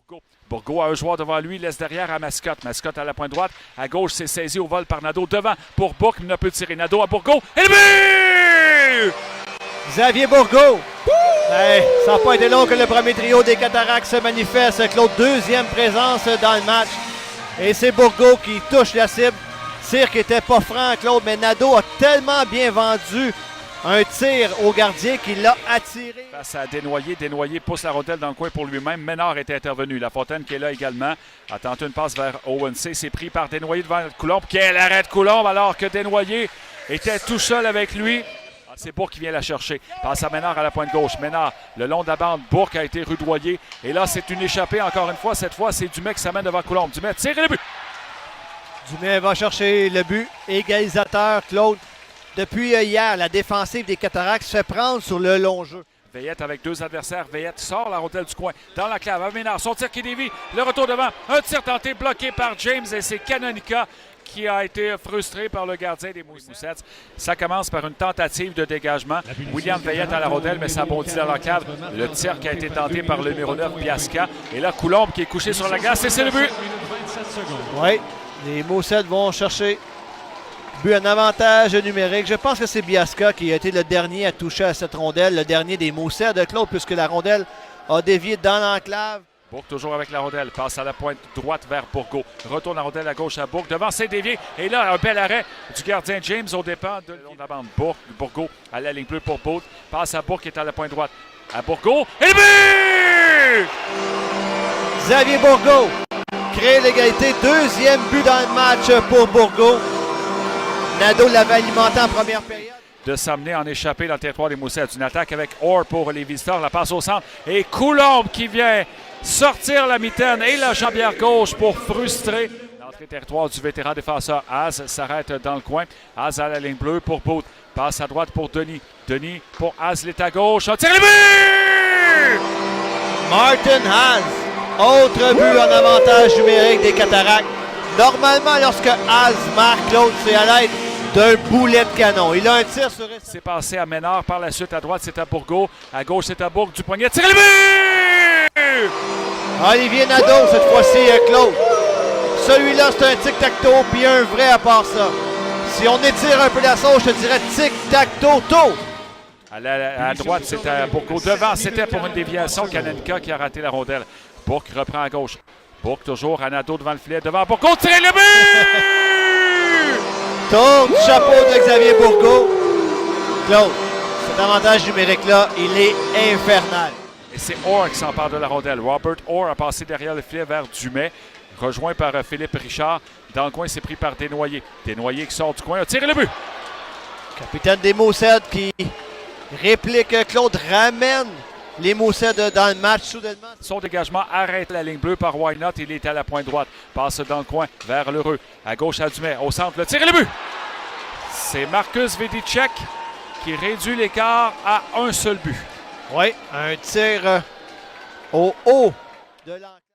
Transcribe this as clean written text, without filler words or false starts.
Bourgault. Bourgault a un joueur devant lui, laisse derrière à Mascotte. Mascotte à la pointe droite. À gauche, c'est saisi au vol par Nadeau. Devant pour Bourque, il ne peut tirer. Nadeau à Bourgault. Et le but! Xavier Bourgault. Hey, ça n'a pas été long que le premier trio des Cataractes se manifeste. Claude, deuxième présence dans le match. Et c'est Bourgault qui touche la cible. Tir qui n'était pas franc, Claude, mais Nadeau a tellement bien vendu un tir au gardien qui l'a attiré. Face à Desnoyers. Desnoyers pousse la rondelle dans le coin pour lui-même. Ménard est intervenu. Lafontaine qui est là également a tenté une passe vers Owen C. C'est pris par Desnoyers devant Coulombe. Quel arrêt de Coulombe alors que Desnoyers était tout seul avec lui. C'est Bourque qui vient la chercher. Passe à Ménard à la pointe gauche. Ménard, le long de la bande. Bourque a été rudoyé. Et là, c'est une échappée encore une fois. Cette fois, c'est Dumais qui s'amène devant Coulombe. Dumais tire le but. Dumais va chercher le but. Égalisateur, Claude. Depuis hier, la défensive des Cataractes se fait prendre sur le long jeu. Veillette avec deux adversaires. Veillette sort la rondelle du coin dans la clave. À Ménard, son tir qui dévie. Le retour devant. Un tir tenté bloqué par James et c'est Canonica qui a été frustré par le gardien des Moussettes. Ça commence par une tentative de dégagement. William Veillette à la rondelle, mais ça bondit dans la cave. Le tir qui a été tenté par le numéro 9, Biasca. Et là, Coulombe qui est couché sur la glace et c'est le but. Oui, les Moussettes vont chercher but en avantage numérique. Je pense que c'est Biasca qui a été le dernier à toucher à cette rondelle, le dernier des Moussettes de Claude, puisque la rondelle a dévié dans l'enclave. Bourque toujours avec la rondelle, passe à la pointe droite vers Bourgault. Retourne la rondelle à gauche à Bourque. Devant, c'est dévié. Et là, un bel arrêt du gardien James au départ de la bande. Bourgault à la ligne bleue pour Bourque. Passe à Bourque qui est à la pointe droite. À Bourgault. Et le but! Xavier Bourgault crée l'égalité. Deuxième but dans le match pour Bourgault. Nadeau l'avait alimenté en première période. De s'amener en échappée dans le territoire des Moussettes. Une attaque avec Orr pour les visiteurs. La passe au centre. Et Coulombe qui vient sortir la mitaine et la jambière gauche pour frustrer l'entrée territoire du vétéran défenseur. Az s'arrête dans le coin. Az à la ligne bleue pour Bout. Passe à droite pour Denis. Denis pour Az, il est à gauche. Un tir le but! Martin Haas. Autre but en avantage numérique des Cataractes. Normalement, lorsque Haas marque, l'autre, c'est à l'aide d'un boulet de canon. Il a un tir sur... C'est passé à Ménard. Par la suite, à droite, c'est à Bourgault. À gauche, c'est à Bourque. Du poignet. Tir le but! Olivier Nadeau, cette fois-ci, Claude. Celui-là, c'est un tic-tac-toe, puis un vrai à part ça. Si on étire un peu la sauce, je te dirais tic-tac-toe-toe. À droite, c'était à Bourgault. Devant, c'était pour une déviation. Canonica qui a raté la rondelle. Bourque reprend à gauche. Bourque toujours à Nadeau devant le filet. Devant Bourgault. Tirez le but! Tour du chapeau de Xavier Bourgault. Claude, cet avantage numérique-là, il est infernal. Et c'est Orr qui s'empare de la rondelle. Robert Orr a passé derrière le filet vers Dumais, rejoint par Philippe Richard. Dans le coin, c'est pris par Desnoyers. Desnoyers qui sort du coin, a tiré le but. Capitaine des Moussettes qui réplique Claude, ramène les Moussettes dans le match soudainement. Son dégagement arrête la ligne bleue par Why Not. Il est à la pointe droite. Passe dans le coin vers l'Heureux. À gauche à Dumais. Au centre, le tir et le but. C'est Marcus Vedicek qui réduit l'écart à un seul but. Oui, un tir au haut de l'enclave.